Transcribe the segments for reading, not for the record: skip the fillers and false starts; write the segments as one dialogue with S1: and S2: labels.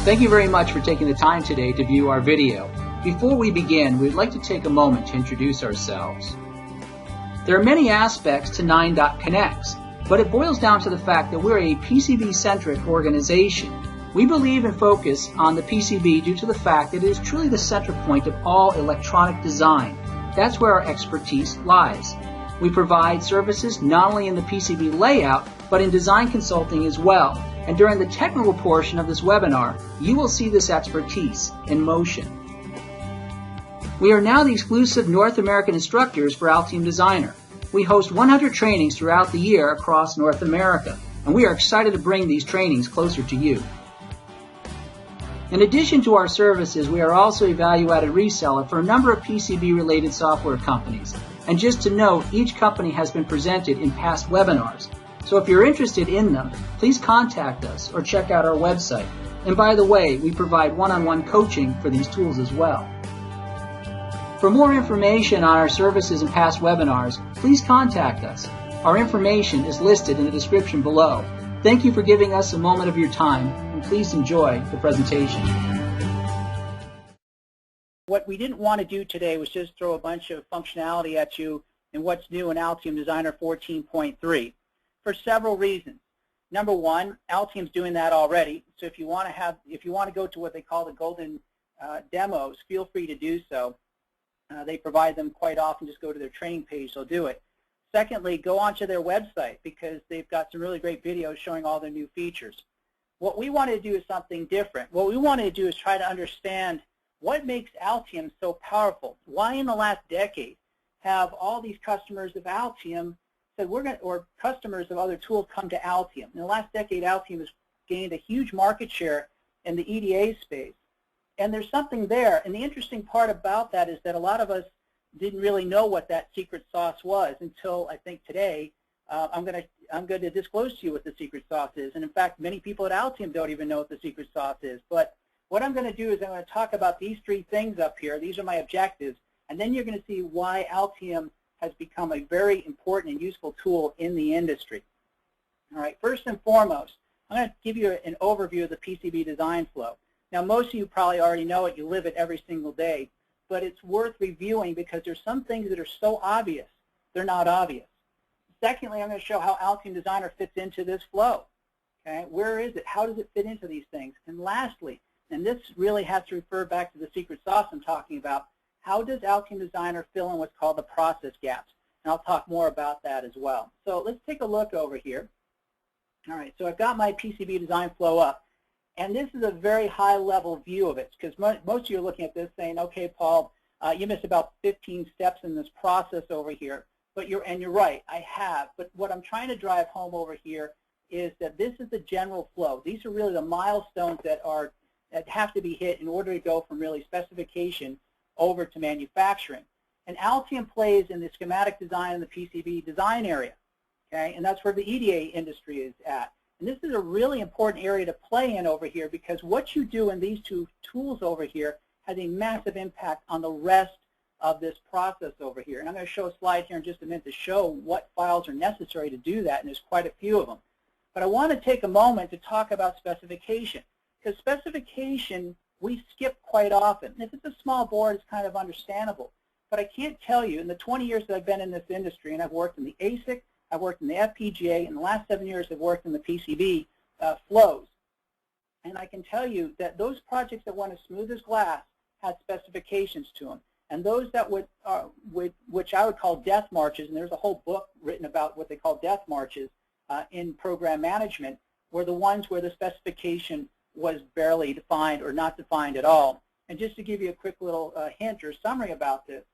S1: Thank you very much for taking the time today to view our video. Before we begin, we'd like to take a moment to introduce ourselves. There are many aspects to 9.Connects, but it boils down to the fact that we're a PCB-centric organization. We believe and focus on the PCB due to the fact that it is truly the center point of all electronic design. That's where our expertise lies. We provide services not only in the PCB layout, but in design consulting as well. And during the technical portion of this webinar, you will see this expertise in motion. We are now the exclusive North American instructors for Altium Designer. We host 100 trainings throughout the year across North America, and we are excited to bring these trainings closer to you. In addition to our services, we are also a value-added reseller for a number of PCB-related software companies. And just to note, each company has been presented in past webinars. So if you're interested in them, please contact us or check out our website. And by the way, we provide one-on-one coaching for these tools as well. For more information on our services and past webinars, please contact us. Our information is listed in the description below. Thank you for giving us a moment of your time, and please enjoy the presentation.
S2: What we didn't want to do today was just throw a bunch of functionality at you in what's new in Altium Designer 14.3 for several reasons. Number one, Altium's doing that already. So if you want to go to what they call the golden demos, feel free to do so. They provide them quite often. Just go to their training page, they'll do it. Secondly, go onto their website because they've got some really great videos showing all their new features. What we wanted to do is something different. What we wanted to do is try to understand what makes Altium so powerful. Why in the last decade have all these customers of Altium said or customers of other tools come to Altium? In the last decade, Altium has gained a huge market share in the EDA space. And there's something there. And the interesting part about that is that a lot of us didn't really know what that secret sauce was until I think today I'm going to disclose to you what the secret sauce is. And in fact, many people at Altium don't even know what the secret sauce is. But what I'm going to do is I'm going to talk about these three things up here. These are my objectives. And then you're going to see why Altium has become a very important and useful tool in the industry. All right, first and foremost, I'm going to give you an overview of the PCB design flow. Now, most of you probably already know it. You live it every single day. But it's worth reviewing because there's some things that are so obvious, they're not obvious. Secondly, I'm going to show how Altium Designer fits into this flow. Okay, where is it? How does it fit into these things? And lastly, and this really has to refer back to the secret sauce I'm talking about, how does Altium Designer fill in what's called the process gaps? And I'll talk more about that as well. So let's take a look over here. All right, so I've got my PCB design flow up. And this is a very high-level view of it because most of you are looking at this saying, okay, Paul, you missed about 15 steps in this process over here. But you're right, I have. But what I'm trying to drive home over here is that this is the general flow. These are really the milestones that have to be hit in order to go from really specification over to manufacturing. And Altium plays in the schematic design and the PCB design area, okay? And that's where the EDA industry is at. And this is a really important area to play in over here because what you do in these two tools over here has a massive impact on the rest of this process over here. And I'm going to show a slide here in just a minute to show what files are necessary to do that, and there's quite a few of them. But I want to take a moment to talk about specification because specification we skip quite often. And if it's a small board, it's kind of understandable. But I can't tell you, in the 20 years that I've been in this industry, and I've worked in the ASIC, I've worked in the FPGA, in the last 7 years I've worked in the PCB flows. And I can tell you that those projects that went as smooth as glass had specifications to them. And those that which I would call death marches, and there's a whole book written about what they call death marches in program management, were the ones where the specification was barely defined or not defined at all. And just to give you a quick little hint or summary about this,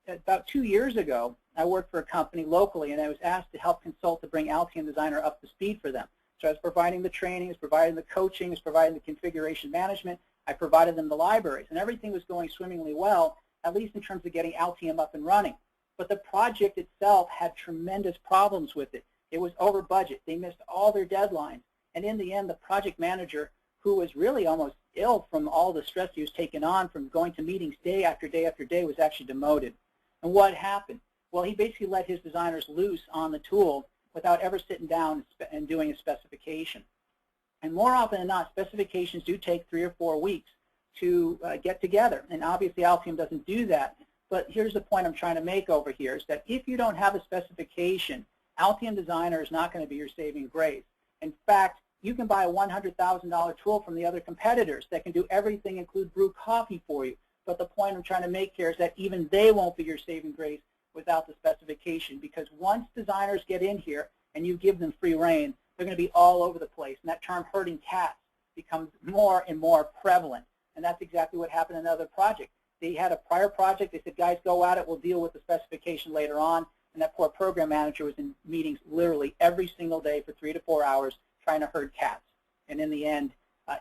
S2: about 2 years ago, I worked for a company locally, and I was asked to help consult to bring Altium Designer up to speed for them. So I was providing the training, I was providing the coaching, I was providing the configuration management, I provided them the libraries, and everything was going swimmingly well, at least in terms of getting Altium up and running. But the project itself had tremendous problems with it. It was over budget. They missed all their deadlines. And in the end, the project manager, who was really almost ill from all the stress he was taking on from going to meetings day after day after day, was actually demoted. And what happened? Well, he basically let his designers loose on the tool without ever sitting down and doing a specification. And more often than not, specifications do take 3 or 4 weeks to get together. And obviously Altium doesn't do that. But here's the point I'm trying to make over here, is that if you don't have a specification, Altium Designer is not going to be your saving grace. In fact, you can buy a $100,000 tool from the other competitors that can do everything, include brew coffee for you. But the point I'm trying to make here is that even they won't be your saving grace without the specification, because once designers get in here and you give them free rein, they're going to be all over the place. And that term herding cats becomes more and more prevalent. And that's exactly what happened in another project. They had a prior project. They said, guys, go at it. We'll deal with the specification later on. And that poor program manager was in meetings literally every single day for 3 to 4 hours trying to herd cats. And in the end,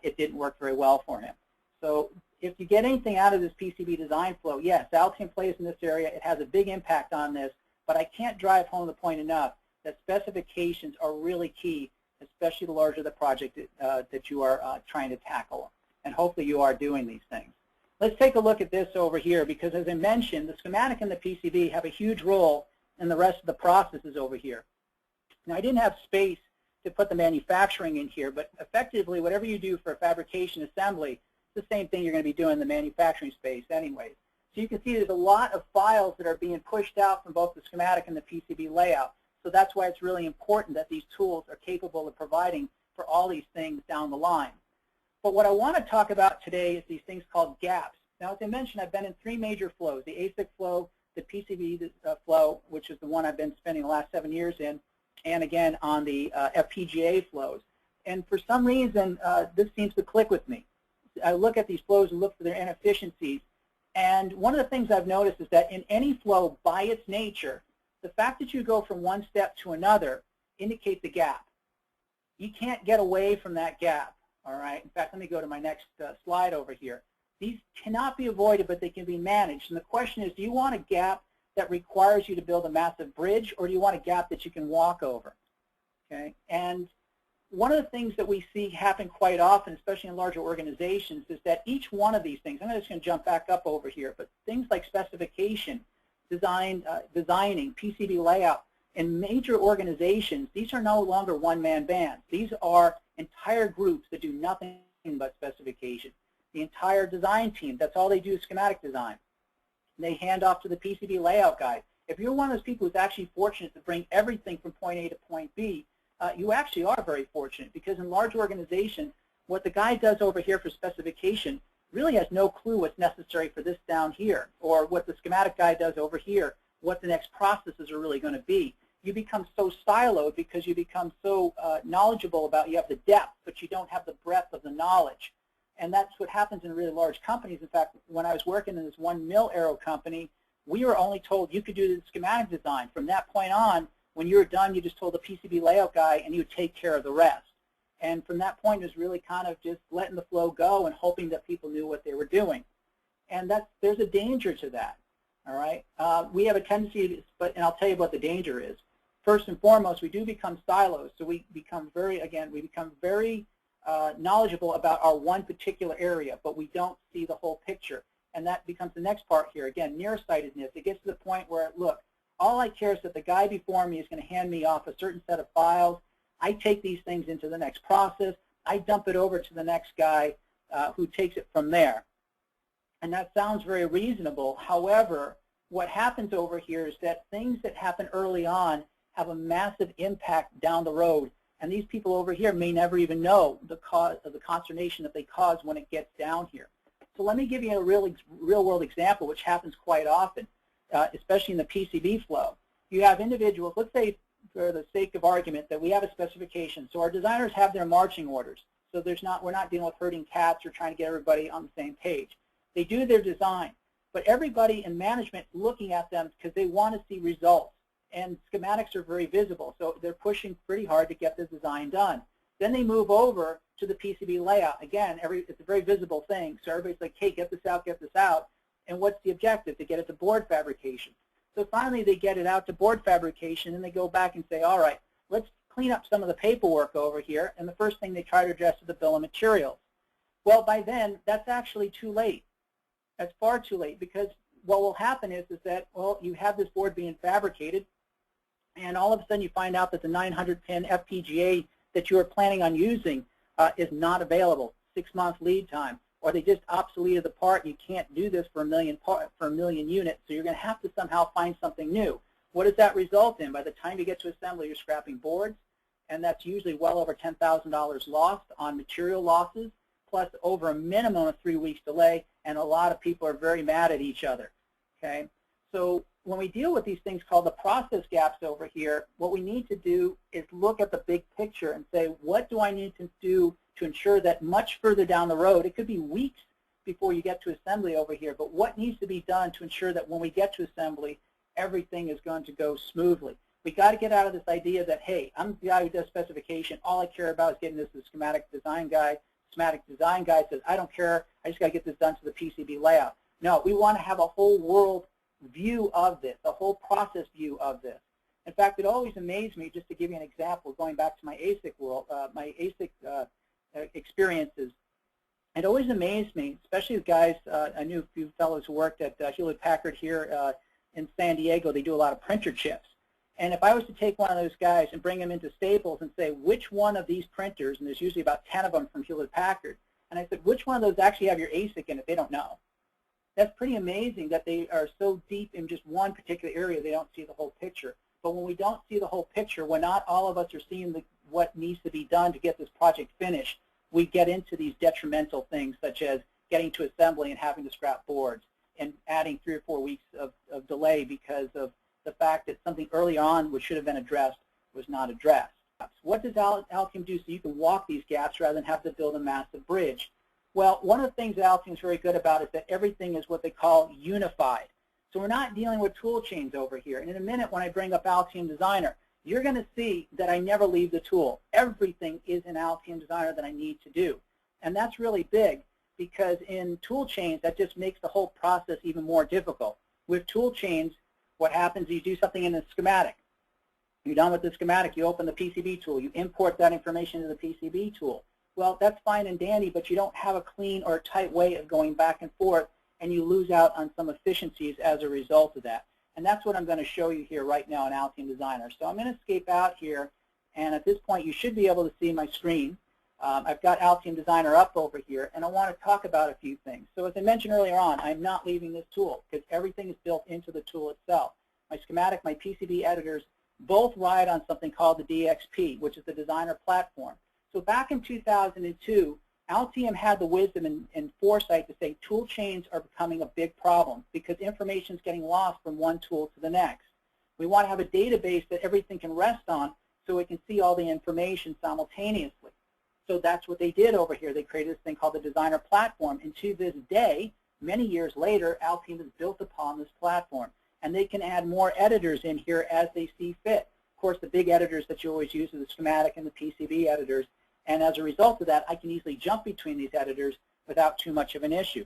S2: it didn't work very well for him. So if you get anything out of this PCB design flow, yes, Altium plays in this area. It has a big impact on this. But I can't drive home the point enough that specifications are really key, especially the larger the project that you are trying to tackle. And hopefully you are doing these things. Let's take a look at this over here, because as I mentioned, the schematic and the PCB have a huge role in the rest of the processes over here. Now, I didn't have space to put the manufacturing in here, but effectively, whatever you do for fabrication assembly, it's the same thing you're going to be doing in the manufacturing space anyways. So you can see there's a lot of files that are being pushed out from both the schematic and the PCB layout. So that's why it's really important that these tools are capable of providing for all these things down the line. But what I want to talk about today is these things called gaps. Now, as I mentioned, I've been in 3 major flows: the ASIC flow, the PCB flow, which is the one I've been spending the last 7 years in, and again on the FPGA flows. And for some reason, this seems to click with me. I look at these flows and look for their inefficiencies. And one of the things I've noticed is that in any flow, by its nature, the fact that you go from one step to another indicates a gap. You can't get away from that gap. All right. In fact, let me go to my next slide over here. These cannot be avoided, but they can be managed. And the question is, do you want a gap that requires you to build a massive bridge, or do you want a gap that you can walk over? Okay. And one of the things that we see happen quite often, especially in larger organizations, is that each one of these things, I'm just going to jump back up over here, but things like specification, designing, PCB layout, in major organizations, these are no longer one-man bands. These are entire groups that do nothing but specification. The entire design team, that's all they do is schematic design. They hand off to the PCB layout guy. If you're one of those people who's actually fortunate to bring everything from point A to point B, you actually are very fortunate, because in large organizations, what the guy does over here for specification really has no clue what's necessary for this down here, or what the schematic guy does over here, what the next processes are really going to be. You become so siloed because you become so knowledgeable about, you have the depth, but you don't have the breadth of the knowledge. And that's what happens in really large companies. In fact, when I was working in this one mill aero company, we were only told you could do the schematic design. From that point on, when you were done, you just told the PCB layout guy and you would take care of the rest. And from that point, it was really kind of just letting the flow go and hoping that people knew what they were doing. And there's a danger to that. All right, we have a tendency, and I'll tell you what the danger is. First and foremost, we do become silos, so we become very knowledgeable about our one particular area, but we don't see the whole picture. And that becomes the next part here. Again, nearsightedness. It gets to the point where, look, all I care is that the guy before me is going to hand me off a certain set of files. I take these things into the next process. I dump it over to the next guy who takes it from there. And that sounds very reasonable. However, what happens over here is that things that happen early on have a massive impact down the road. And these people over here may never even know the cause of the consternation that they cause when it gets down here. So let me give you a real-world example, which happens quite often, especially in the PCB flow. You have individuals, let's say for the sake of argument that we have a specification. So our designers have their marching orders. So we're not dealing with herding cats or trying to get everybody on the same page. They do their design, but everybody in management looking at them because they want to see results. And schematics are very visible, so they're pushing pretty hard to get the design done. Then they move over to the PCB layout. Again, it's a very visible thing, so everybody's like, hey, get this out. And what's the objective? To get it to board fabrication. So finally they get it out to board fabrication, and they go back and say, all right, let's clean up some of the paperwork over here, and the first thing they try to address is the bill of materials. Well, by then, that's actually too late. That's far too late, because what will happen is that, well, you have this board being fabricated, and all of a sudden you find out that the 900-pin FPGA that you were planning on using is not available, 6-month lead time, or they just obsoleted the part. You can't do this for a million units, so you're going to have to somehow find something new. What does that result in? By the time you get to assembly, you're scrapping boards, and that's usually well over $10,000 lost on material losses, plus over a minimum of 3 weeks delay, and a lot of people are very mad at each other. Okay, so when we deal with these things called the process gaps over here, what we need to do is look at the big picture and say, what do I need to do to ensure that much further down the road, it could be weeks before you get to assembly over here, but what needs to be done to ensure that when we get to assembly, everything is going to go smoothly. We got to get out of this idea that, hey, I'm the guy who does specification. All I care about is getting this to the schematic design guy. Schematic design guy says, I don't care. I just got to get this done to the PCB layout. No, we want to have a whole world view of this, a whole process view of this. In fact, it always amazed me, just to give you an example, going back to my ASIC world, my ASIC experiences. It always amazed me, especially the guys, I knew a few fellows who worked at Hewlett-Packard here in San Diego. They do a lot of printer chips. And if I was to take one of those guys and bring them into Staples and say, which one of these printers, and there's usually about 10 of them from Hewlett-Packard, and I said, which one of those actually have your ASIC in it? They don't know. That's pretty amazing that they are so deep in just one particular area, they don't see the whole picture. But when we don't see the whole picture, when not all of us are seeing what needs to be done to get this project finished, we get into these detrimental things, such as getting to assembly and having to scrap boards and adding 3 or 4 weeks of delay because of the fact that something early on which should have been addressed was not addressed. What does Altium do so you can walk these gaps rather than have to build a massive bridge? Well, one of the things that Altium is very good about is that everything is what they call unified. So we're not dealing with tool chains over here. And in a minute when I bring up Altium Designer, you're going to see that I never leave the tool. Everything is in Altium Designer that I need to do. And that's really big because in tool chains, that just makes the whole process even more difficult. With tool chains, what happens is you do something in the schematic. You're done with the schematic, you open the PCB tool, you import that information to the PCB tool. Well, that's fine and dandy, but you don't have a clean or tight way of going back and forth, and you lose out on some efficiencies as a result of that. And that's what I'm going to show you here right now in Altium Designer. So I'm going to escape out here, and at this point you should be able to see my screen. I've got Altium Designer up over here, and I want to talk about a few things. So as I mentioned earlier on, I'm not leaving this tool because everything is built into the tool itself. My schematic, my PCB editors, both ride on something called the DXP, which is the Designer platform. So back in 2002, Altium had the wisdom and foresight to say tool chains are becoming a big problem because information is getting lost from one tool to the next. We want to have a database that everything can rest on so we can see all the information simultaneously. So that's what they did over here. They created this thing called the Designer platform, and to this day, many years later, Altium has built upon this platform. And they can add more editors in here as they see fit. Of course, the big editors that you always use are the schematic and the PCB editors. And as a result of that, I can easily jump between these editors without too much of an issue.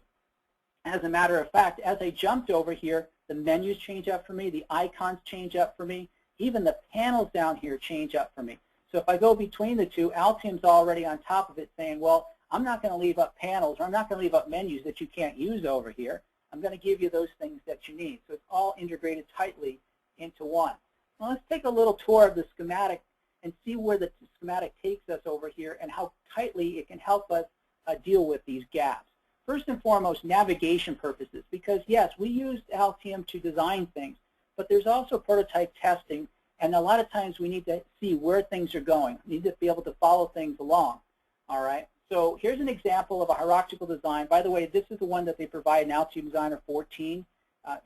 S2: As a matter of fact, as I jumped over here, the menus change up for me, the icons change up for me, even the panels down here change up for me. So if I go between the two, Altium's already on top of it saying, well, I'm not going to leave up panels, or I'm not going to leave up menus that you can't use over here. I'm going to give you those things that you need. So it's all integrated tightly into one. Now let's take a little tour of the schematic and see where the schematic takes us over here and how tightly it can help us deal with these gaps. First and foremost, navigation purposes, because yes, we use Altium to design things, but there's also prototype testing, and a lot of times we need to see where things are going. We need to be able to follow things along. All right. So here's an example of a hierarchical design. By the way, this is the one that they provide in Altium Designer 14.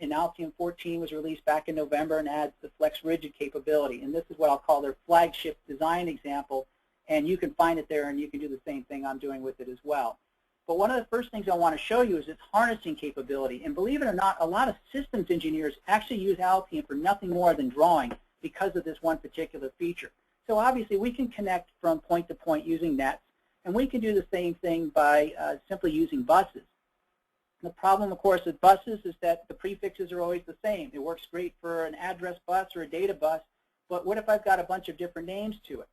S2: In Altium 14 was released back in November and adds the Flex Rigid capability. And this is what I'll call their flagship design example. And you can find it there, and you can do the same thing I'm doing with it as well. But one of the first things I want to show you is its harnessing capability. And believe it or not, a lot of systems engineers actually use Altium for nothing more than drawing because of this one particular feature. So obviously, we can connect from point to point using nets. And we can do the same thing by simply using buses. The problem, of course, with buses is that the prefixes are always the same. It works great for an address bus or a data bus, but what if I've got a bunch of different names to it?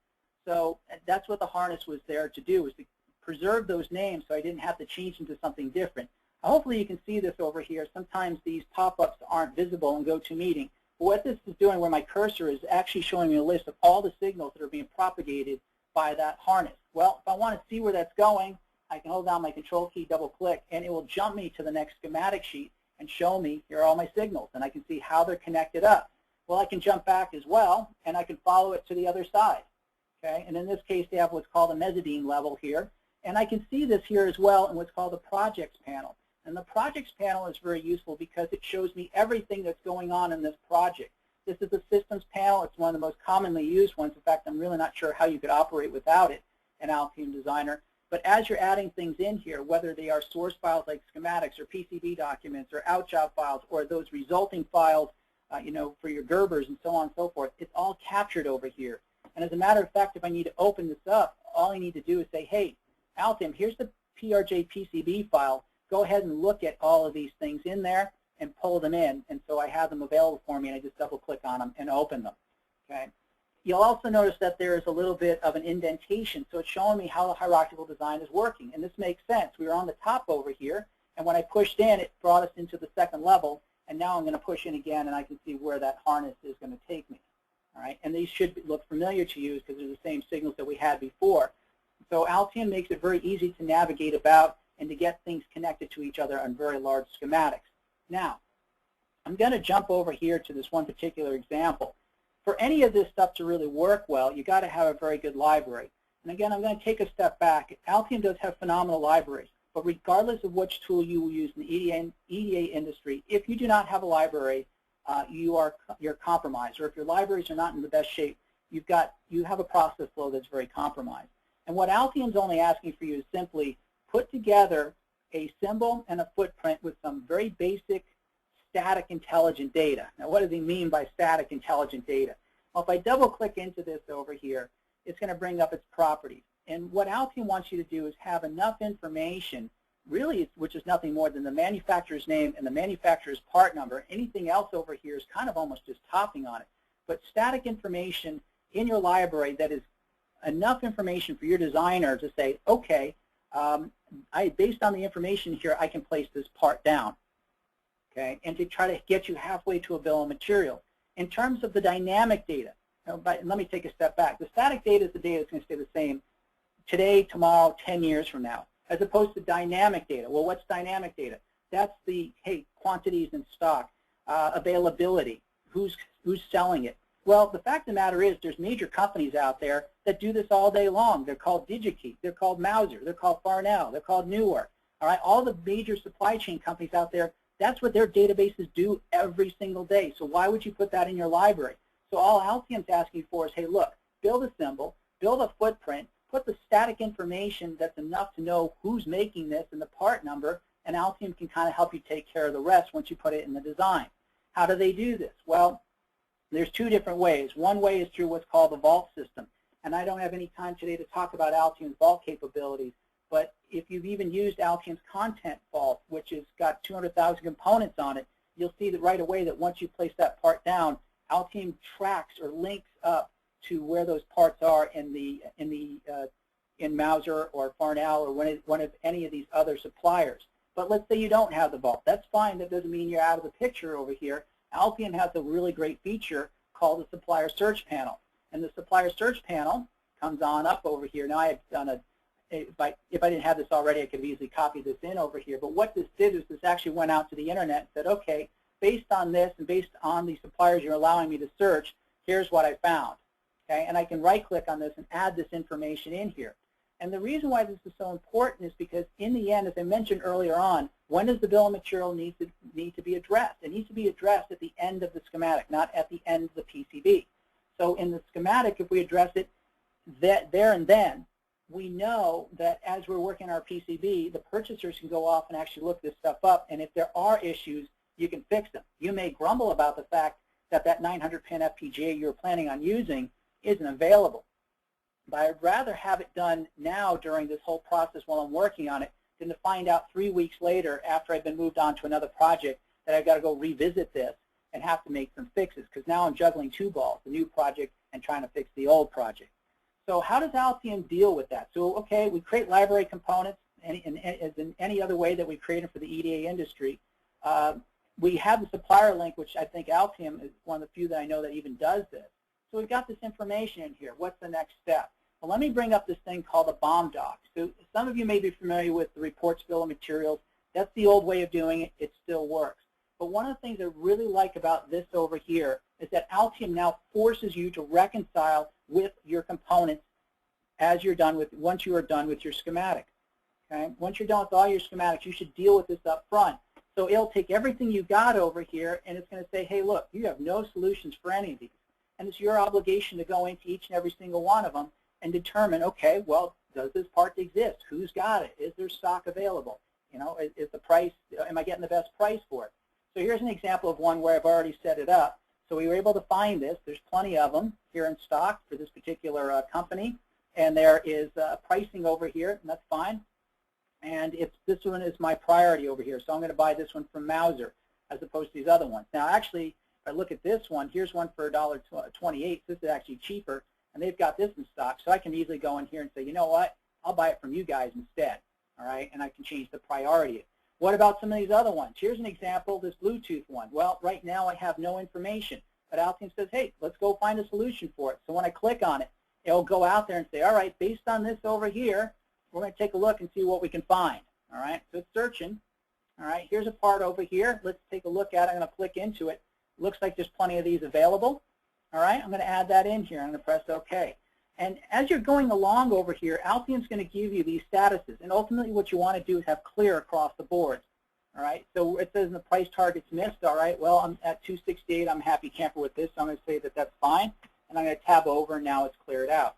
S2: So that's what the harness was there to do, is to preserve those names so I didn't have to change them to something different. Hopefully you can see this over here. Sometimes these pop-ups aren't visible in GoToMeeting. But what this is doing, where my cursor is actually showing me a list of all the signals that are being propagated by that harness. Well, if I want to see where that's going, I can hold down my control key, double click, and it will jump me to the next schematic sheet and show me here are all my signals, and I can see how they're connected up. Well, I can jump back as well, and I can follow it to the other side. Okay, and in this case, they have what's called a mezzanine level here, and I can see this here as well in what's called the projects panel. And the projects panel is very useful because it shows me everything that's going on in this project. This is the systems panel. It's one of the most commonly used ones. In fact, I'm really not sure how you could operate without it in Altium Designer. But as you're adding things in here, whether they are source files like schematics or PCB documents or outjob files or those resulting files, you know, for your Gerbers and so on and so forth, it's all captured over here. And as a matter of fact, if I need to open this up, all I need to do is say, hey, Altium, here's the PRJ PCB file. Go ahead and look at all of these things in there and pull them in. And so I have them available for me, and I just double click on them and open them. Okay. You'll also notice that there is a little bit of an indentation, so it's showing me how the hierarchical design is working. And this makes sense. We were on the top over here, and when I pushed in, it brought us into the second level, and now I'm going to push in again, and I can see where that harness is going to take me. All right, and these should look familiar to you because they're the same signals that we had before. So Altium makes it very easy to navigate about and to get things connected to each other on very large schematics. Now, I'm going to jump over here to this one particular example. For any of this stuff to really work well, you got to have a very good library. And again, I'm going to take a step back. Altium does have phenomenal libraries, but regardless of which tool you will use in the EDA industry, if you do not have a library, you're compromised. Or if your libraries are not in the best shape, you have a process flow that's very compromised. And what Altium's only asking for you is simply put together a symbol and a footprint with some very basic static intelligent data. Now, what does he mean by static intelligent data? Well, if I double click into this over here, it's going to bring up its properties. And what Altium wants you to do is have enough information, really, which is nothing more than the manufacturer's name and the manufacturer's part number. Anything else over here is kind of almost just topping on it. But static information in your library that is enough information for your designer to say, okay, based on the information here, I can place this part down. Okay, and to try to get you halfway to a bill of material. In terms of the dynamic data, let me take a step back. The static data is the data that's going to stay the same today, tomorrow, 10 years from now, as opposed to dynamic data. Well, what's dynamic data? That's the, hey, quantities in stock, availability, who's selling it. Well, the fact of the matter is there's major companies out there that do this all day long. They're called DigiKey, they're called Mauser, they're called Farnell, they're called Newark. All right, all the major supply chain companies out there, that's what their databases do every single day. So why would you put that in your library? So all Altium's asking for is, hey, look, build a symbol, build a footprint, put the static information that's enough to know who's making this and the part number, and Altium can kind of help you take care of the rest once you put it in the design. How do they do this? Well, there's two different ways. One way is through what's called the Vault system. And I don't have any time today to talk about Altium's Vault capabilities, but if you've even used Altium's Content Vault, which has got 200,000 components on it, you'll see that right away that once you place that part down, Altium tracks or links up to where those parts are in Mauser or Farnell or one of any of these other suppliers. But let's say you don't have the Vault. That's fine. That doesn't mean you're out of the picture over here. Altium has a really great feature called the Supplier Search Panel. And the Supplier Search Panel comes on up over here. Now I've done if I didn't have this already, I could have easily copied this in over here. But what this did is this actually went out to the internet and said, okay, based on this and based on the suppliers you're allowing me to search, here's what I found. Okay, and I can right-click on this and add this information in here. And the reason why this is so important is because in the end, as I mentioned earlier on, when does the bill of material need to be addressed? It needs to be addressed at the end of the schematic, not at the end of the PCB. So in the schematic, if we address it there and then, we know that as we're working our PCB, the purchasers can go off and actually look this stuff up, and if there are issues, you can fix them. You may grumble about the fact that that 900-pin FPGA you're planning on using isn't available, but I'd rather have it done now during this whole process while I'm working on it than to find out 3 weeks later after I've been moved on to another project that I've got to go revisit this and have to make some fixes, because now I'm juggling two balls, the new project and trying to fix the old project. So how does Altium deal with that? So, okay, we create library components as in any other way that we create them for the EDA industry. We have the supplier link, which I think Altium is one of the few that I know that even does this. So we've got this information in here. What's the next step? Well, let me bring up this thing called the BOM doc. So some of you may be familiar with the reports bill of materials. That's the old way of doing it. It still works. But one of the things I really like about this over here is that Altium now forces you to reconcile with your components as you're done with, once you are done with your schematic. Okay? Once you're done with all your schematics, you should deal with this up front. So it'll take everything you got over here and it's going to say, hey, look, you have no solutions for any of these. And it's your obligation to go into each and every single one of them and determine, okay, well, does this part exist? Who's got it? Is there stock available? You know, is the price, am I getting the best price for it? So here's an example of one where I've already set it up. So we were able to find this. There's plenty of them here in stock for this particular company. And there is pricing over here, and that's fine. And this one is my priority over here. So I'm going to buy this one from Mauser as opposed to these other ones. Now, actually, if I look at this one, here's one for $1.28. This is actually cheaper, and they've got this in stock. So I can easily go in here and say, you know what? I'll buy it from you guys instead. All right, and I can change the priority. What about some of these other ones? Here's an example, this Bluetooth one. Well, right now I have no information, but Altium says, hey, let's go find a solution for it. So when I click on it, it'll go out there and say, all right, based on this over here, we're going to take a look and see what we can find. All right, so it's searching. All right, here's a part over here. Let's take a look at it. I'm going to click into it. Looks like there's plenty of these available. All right, I'm going to add that in here. I'm going to press OK. And as you're going along over here, Altium's going to give you these statuses. And ultimately what you want to do is have clear across the board. All right, so it says the price target's missed. All right, well, I'm at 268. I'm happy camper with this. So I'm going to say that that's fine. And I'm going to tab over, and now it's cleared out.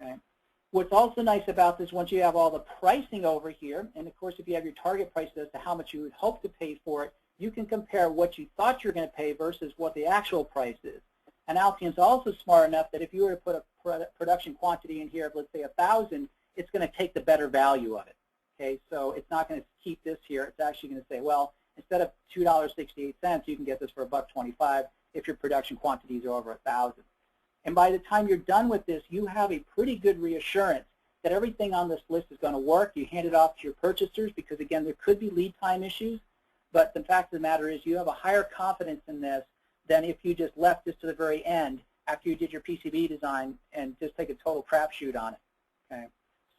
S2: Okay. What's also nice about this, once you have all the pricing over here, and of course if you have your target price as to how much you would hope to pay for it, you can compare what you thought you were going to pay versus what the actual price is. And Altium's also smart enough that if you were to put a production quantity in here of, let's say, 1,000, it's going to take the better value of it. Okay, so it's not going to keep this here. It's actually going to say, well, instead of $2.68, you can get this for $1.25 if your production quantities are over 1,000. And by the time you're done with this, you have a pretty good reassurance that everything on this list is going to work. You hand it off to your purchasers because, again, there could be lead time issues. But the fact of the matter is you have a higher confidence in this than if you just left this to the very end after you did your PCB design and just take a total crapshoot on it. Okay?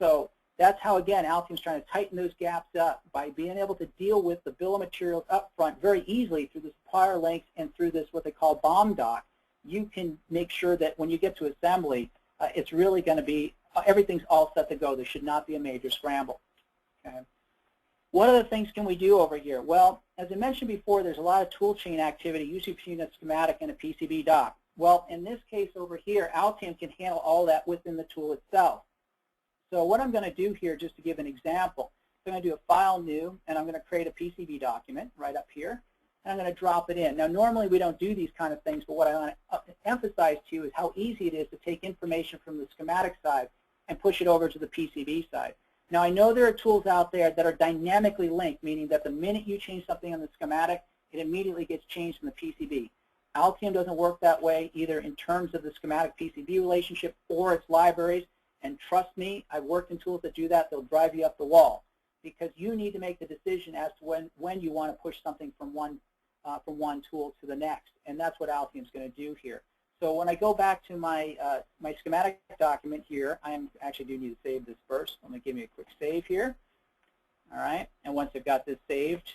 S2: So that's how, again, Altium's trying to tighten those gaps up by being able to deal with the bill of materials up front very easily through the supplier links and through this what they call BOM doc. You can make sure that when you get to assembly, it's really going to be, everything's all set to go. There should not be a major scramble. Okay. What other things can we do over here? Well, as I mentioned before, there's a lot of toolchain activity, usually between a schematic and a PCB doc. Well, in this case over here, Altium can handle all that within the tool itself. So what I'm going to do here, just to give an example, I'm going to do a File, New, and I'm going to create a PCB document right up here. And I'm going to drop it in. Now, normally we don't do these kind of things, but what I want to emphasize to you is how easy it is to take information from the schematic side and push it over to the PCB side. Now, I know there are tools out there that are dynamically linked, meaning that the minute you change something on the schematic, it immediately gets changed in the PCB. Altium doesn't work that way, either in terms of the schematic PCB relationship or its libraries. And trust me, I've worked in tools that do that. They'll drive you up the wall because you need to make the decision as to when you want to push something from one tool to the next, and that's what Altium's going to do here. So when I go back to my my schematic document here, I actually do need to save this first. Let me give me a quick save here. All right, and once I've got this saved,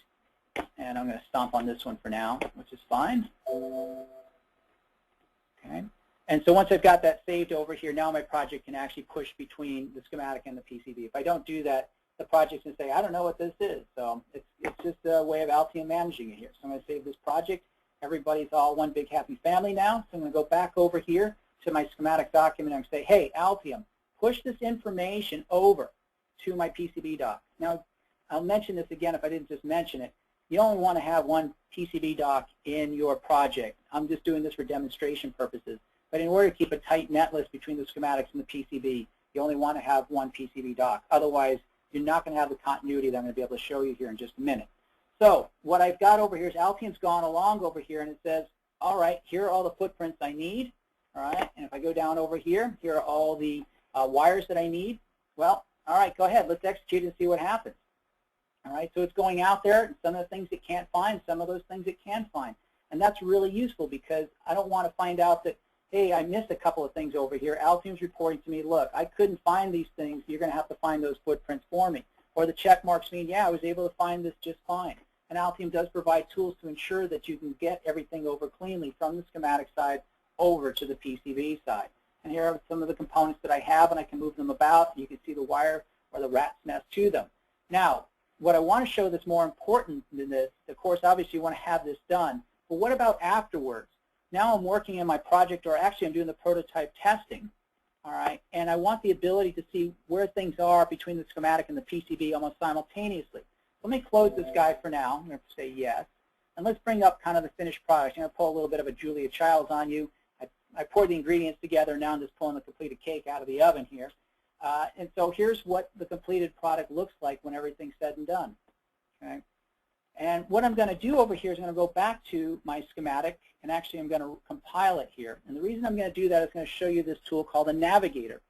S2: and I'm going to stomp on this one for now, which is fine. Okay, and so once I've got that saved over here, now my project can actually push between the schematic and the PCB. If I don't do that, the project's going to say, I don't know what this is. So it's just a way of Altium managing it here. So I'm going to save this project. Everybody's all one big happy family now. So I'm going to go back over here to my schematic document and say, hey, Altium, push this information over to my PCB doc. Now, I'll mention this again if I didn't just mention it. You only want to have one PCB doc in your project. I'm just doing this for demonstration purposes. But in order to keep a tight net list between the schematics and the PCB, you only want to have one PCB doc. Otherwise, you're not going to have the continuity that I'm going to be able to show you here in just a minute. So what I've got over here is Altium's gone along over here, and it says, all right, here are all the footprints I need. All right, and if I go down over here, here are all the wires that I need. Well, all right, go ahead. Let's execute and see what happens. All right, so it's going out there, and some of the things it can't find, some of those things it can find. And that's really useful because I don't want to find out that hey, I missed a couple of things over here. Altium's reporting to me, look, I couldn't find these things. You're going to have to find those footprints for me. Or the check marks mean, yeah, I was able to find this just fine. And Altium does provide tools to ensure that you can get everything over cleanly from the schematic side over to the PCB side. And here are some of the components that I have, and I can move them about. You can see the wire or the rat's nest to them. Now, what I want to show that's more important than this, of course, obviously you want to have this done, but what about afterwards? Now I'm working in my project, or actually I'm doing the prototype testing, all right, and I want the ability to see where things are between the schematic and the PCB almost simultaneously. Let me close this guy for now. I'm going to say yes, and let's bring up kind of the finished product. I'm going to pull a little bit of a Julia Childs on you. I poured the ingredients together. Now I'm just pulling the completed cake out of the oven here. And so here's what the completed product looks like when everything's said and done. Okay? And what I'm going to do over here is I'm going to go back to my schematic, and actually I'm going to compile it here. And the reason I'm going to do that is going to show you this tool called the Navigator.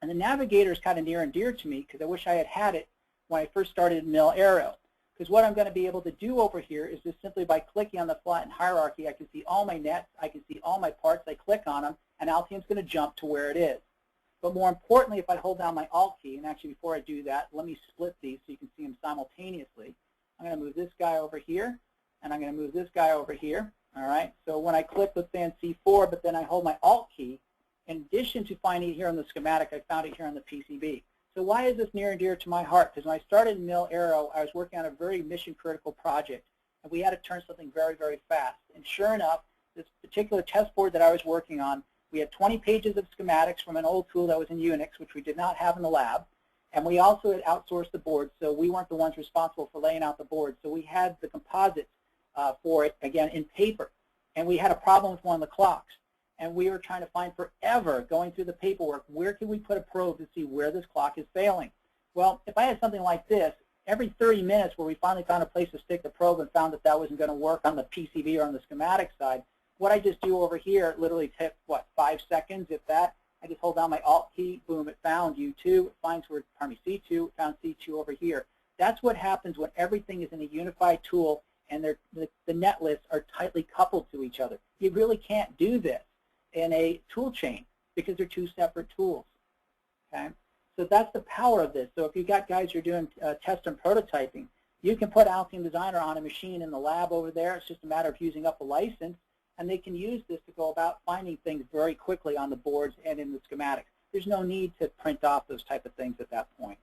S2: And the Navigator is kind of near and dear to me because I wish I had had it when I first started Mil-Aero. Because what I'm going to be able to do over here is just simply by clicking on the flattened hierarchy, I can see all my nets, I can see all my parts, I click on them, and Altium's going to jump to where it is. But more importantly, if I hold down my Alt key, and actually before I do that, let me split these so you can see them simultaneously. I'm going to move this guy over here, and I'm going to move this guy over here. All right. So when I click, let's say on C4, but then I hold my Alt key, in addition to finding it here on the schematic, I found it here on the PCB. So why is this near and dear to my heart? Because when I started Mil-Aero, I was working on a very mission-critical project, and we had to turn something very, very fast. And sure enough, this particular test board that I was working on, we had 20 pages of schematics from an old tool that was in Unix, which we did not have in the lab. And we also had outsourced the board, so we weren't the ones responsible for laying out the board. So we had the composites for it, again, in paper. And we had a problem with one of the clocks. And we were trying to find forever, going through the paperwork, where can we put a probe to see where this clock is failing? Well, if I had something like this, every 30 minutes where we finally found a place to stick the probe and found that that wasn't going to work on the PCB or on the schematic side, what I just do over here literally takes, what, 5 seconds, if that. I just hold down my Alt key, boom, it found U2, it finds where, pardon me, C2, it found C2 over here. That's what happens when everything is in a unified tool and the net lists are tightly coupled to each other. You really can't do this in a tool chain because they're two separate tools. Okay, so that's the power of this. So if you've got guys who are doing test and prototyping, you can put Altium Designer on a machine in the lab over there. It's just a matter of using up a license, and they can use this to go about finding things very quickly on the boards and in the schematics. There's no need to print off those type of things at that point.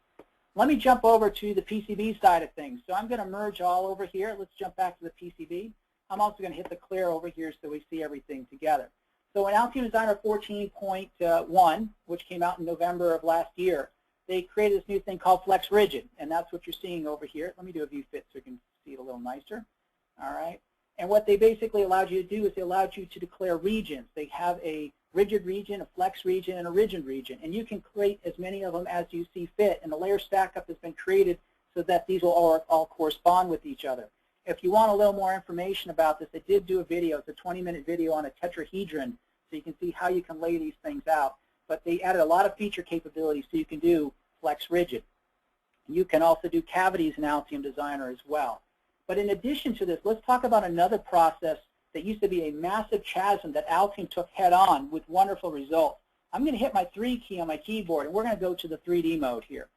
S2: Let me jump over to the PCB side of things. So I'm going to merge all over here. Let's jump back to the PCB. I'm also going to hit the clear over here so we see everything together. So in Altium Designer 14.1, which came out in November of last year, they created this new thing called Flex Rigid, and that's what you're seeing over here. Let me do a view fit so you can see it a little nicer. All right. And what they basically allowed you to do is they allowed you to declare regions. They have a rigid region, a flex region, and a rigid region. And you can create as many of them as you see fit. And the layer stack up has been created so that these will all correspond with each other. If you want a little more information about this, I did do a video. It's a 20-minute video on a tetrahedron, so you can see how you can lay these things out. But they added a lot of feature capabilities so you can do flex rigid. You can also do cavities in Altium Designer as well. But in addition to this, let's talk about another process that used to be a massive chasm that Altium took head on with wonderful results. I'm going to hit my 3 key on my keyboard, and we're going to go to the 3D mode here.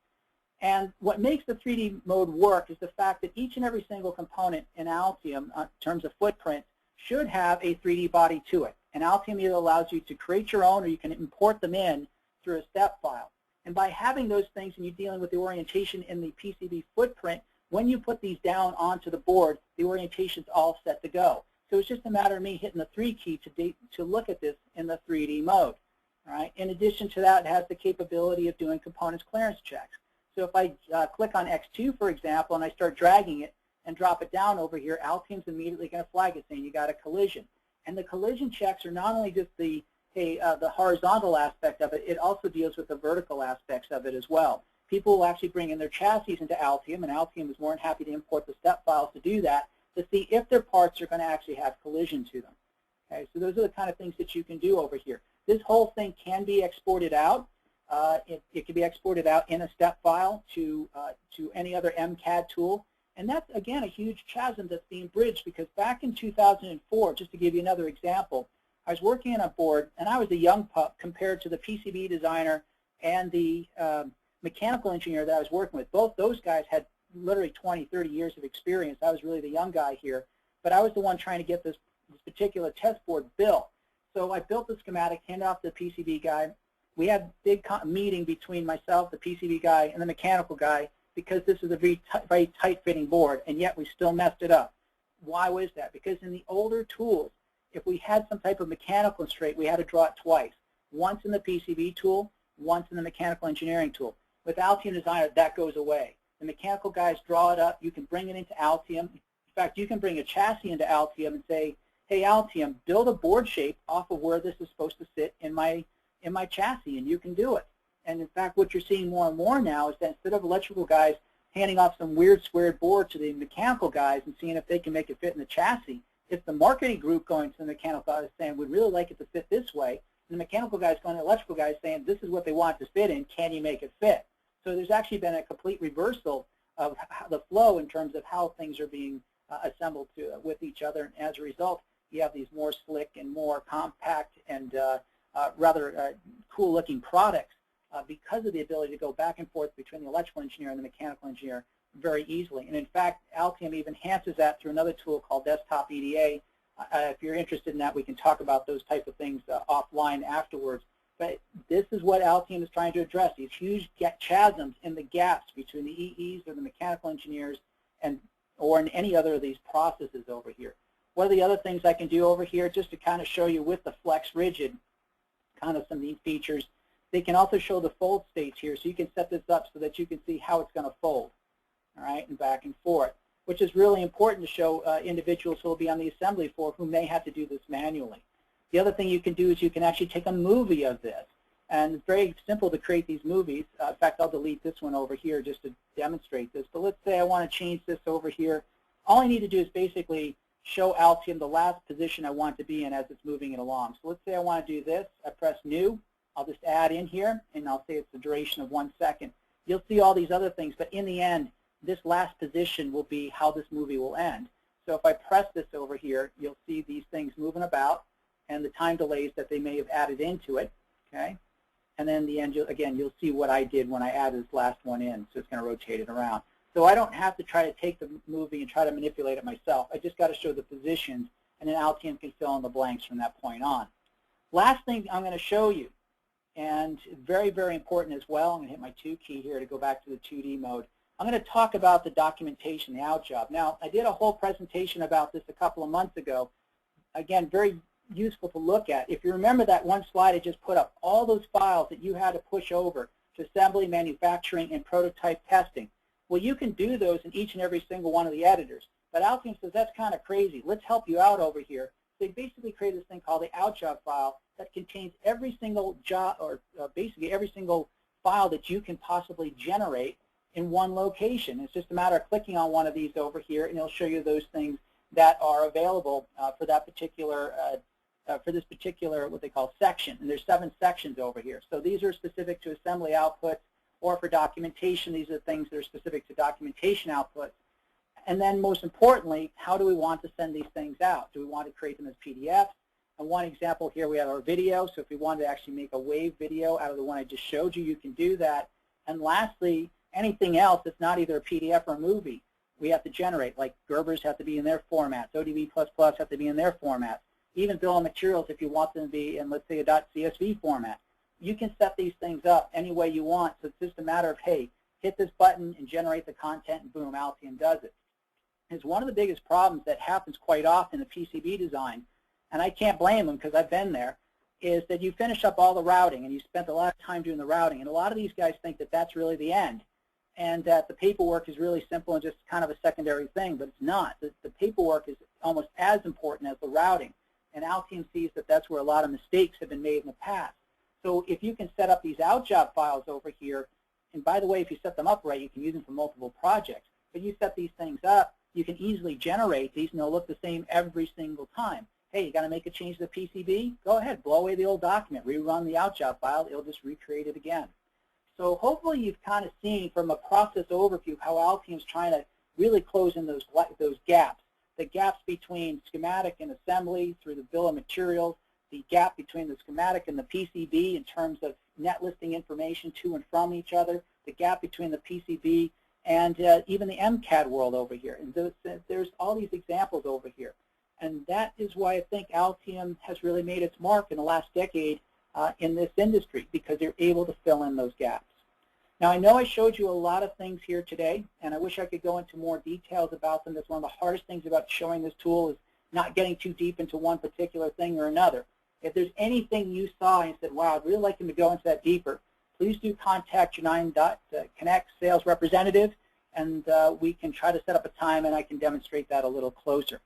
S2: And what makes the 3D mode work is the fact that each and every single component in Altium, in terms of footprint, should have a 3D body to it. And Altium either allows you to create your own or you can import them in through a step file. And by having those things and you're dealing with the orientation in the PCB footprint, when you put these down onto the board, the orientation's all set to go. So it's just a matter of me hitting the 3 key to look at this in the 3D mode. All right. In addition to that, it has the capability of doing components clearance checks. So if I click on X2, for example, and I start dragging it and drop it down over here, Altium's immediately going to flag it saying you got a collision. And the collision checks are not only just the horizontal aspect of it, it also deals with the vertical aspects of it as well. People will actually bring in their chassis into Altium, and Altium is more than happy to import the step files to do that, to see if their parts are going to actually have collision to them. Okay, so those are the kind of things that you can do over here. This whole thing can be exported out. It can be exported out in a step file to any other MCAD tool. And that's, again, a huge chasm that's being bridged because back in 2004, just to give you another example, I was working on a board, and I was a young pup compared to the PCB designer and the mechanical engineer that I was working with. Both those guys had literally 20, 30 years of experience. I was really the young guy here, but I was the one trying to get this particular test board built. So I built the schematic, handed off to the PCB guy. We had a big meeting between myself, the PCB guy, and the mechanical guy because this is a very tight-fitting board, and yet we still messed it up. Why was that? Because in the older tools, if we had some type of mechanical constraint, we had to draw it twice, once in the PCB tool, once in the mechanical engineering tool. With Altium Designer, that goes away. The mechanical guys draw it up. You can bring it into Altium. In fact, you can bring a chassis into Altium and say, hey, Altium, build a board shape off of where this is supposed to sit in my chassis, and you can do it. And in fact, what you're seeing more and more now is that instead of electrical guys handing off some weird squared board to the mechanical guys and seeing if they can make it fit in the chassis, it's the marketing group going to the mechanical guys saying, we'd really like it to fit this way, and the mechanical guys going to the electrical guys saying, this is what they want it to fit in, can you make it fit? So there's actually been a complete reversal of the flow in terms of how things are being assembled with each other, and as a result, you have these more slick and more compact and rather cool-looking products because of the ability to go back and forth between the electrical engineer and the mechanical engineer very easily. And in fact, Altium even enhances that through another tool called Desktop EDA. If you're interested in that, we can talk about those type of things offline afterwards. But this is what Altium is trying to address, these huge chasms in the gaps between the EEs or the mechanical engineers or in any other of these processes over here. One of the other things I can do over here, just to kind of show you with the Flex Rigid, kind of some neat features, they can also show the fold states here, so you can set this up so that you can see how it's going to fold, all right, and back and forth, which is really important to show individuals who will be on the assembly floor who may have to do this manually. The other thing you can do is you can actually take a movie of this, and it's very simple to create these movies. In fact, I'll delete this one over here just to demonstrate this, but let's say I want to change this over here. All I need to do is basically show Altium the last position I want to be in as it's moving it along. So let's say I want to do this. I press New. I'll just add in here, and I'll say it's the duration of 1 second. You'll see all these other things, but in the end, this last position will be how this movie will end. So if I press this over here, you'll see these things moving about and the time delays that they may have added into it, okay? And then in the end, you'll see what I did when I added this last one in, so it's going to rotate it around. So I don't have to try to take the movie and try to manipulate it myself. I just got to show the positions, and then Altium can fill in the blanks from that point on. Last thing I'm going to show you, and very, very important as well, I'm going to hit my 2 key here to go back to the 2D mode. I'm going to talk about the documentation, the out job. Now, I did a whole presentation about this a couple of months ago. Again, very useful to look at. If you remember that one slide I just put up, all those files that you had to push over to assembly, manufacturing, and prototype testing. Well, you can do those in each and every single one of the editors. But Altium says that's kind of crazy. Let's help you out over here. So they basically created this thing called the out job file that contains every single job, or basically every single file that you can possibly generate in one location. It's just a matter of clicking on one of these over here, and it'll show you those things that are available for that particular, for this particular what they call section. And there's 7 sections over here. So these are specific to assembly outputs, or for documentation, these are things that are specific to documentation outputs. And then most importantly, how do we want to send these things out? Do we want to create them as PDFs? And one example here, we have our video. So if we wanted to actually make a wave video out of the one I just showed you, you can do that. And lastly, anything else that's not either a PDF or a movie, we have to generate, like Gerbers have to be in their formats, ODB++ have to be in their formats, even bill of materials if you want them to be in, let's say, a .csv format. You can set these things up any way you want, so it's just a matter of, hey, hit this button and generate the content, and boom, Altium does it. It's one of the biggest problems that happens quite often in PCB design, and I can't blame them because I've been there, is that you finish up all the routing, and you spent a lot of time doing the routing, and a lot of these guys think that that's really the end, and that the paperwork is really simple and just kind of a secondary thing, but it's not. The paperwork is almost as important as the routing, and Altium sees that that's where a lot of mistakes have been made in the past. So if you can set up these out job files over here, and by the way, if you set them up right, you can use them for multiple projects, but you set these things up, you can easily generate these, and they'll look the same every single time. Hey, you got to make a change to the PCB? Go ahead, blow away the old document, rerun the out job file, it'll just recreate it again. So hopefully you've kind of seen from a process overview how Altium's trying to really close in those gaps, the gaps between schematic and assembly through the bill of materials, the gap between the schematic and the PCB in terms of net listing information to and from each other, the gap between the PCB and even the MCAD world over here. And there's all these examples over here. And that is why I think Altium has really made its mark in the last decade in this industry, because they're able to fill in those gaps. Now, I know I showed you a lot of things here today, and I wish I could go into more details about them. That's one of the hardest things about showing this tool, is not getting too deep into one particular thing or another. If there's anything you saw and you said, wow, I'd really like them to go into that deeper, please do contact your 9.Connect sales representative, and we can try to set up a time and I can demonstrate that a little closer.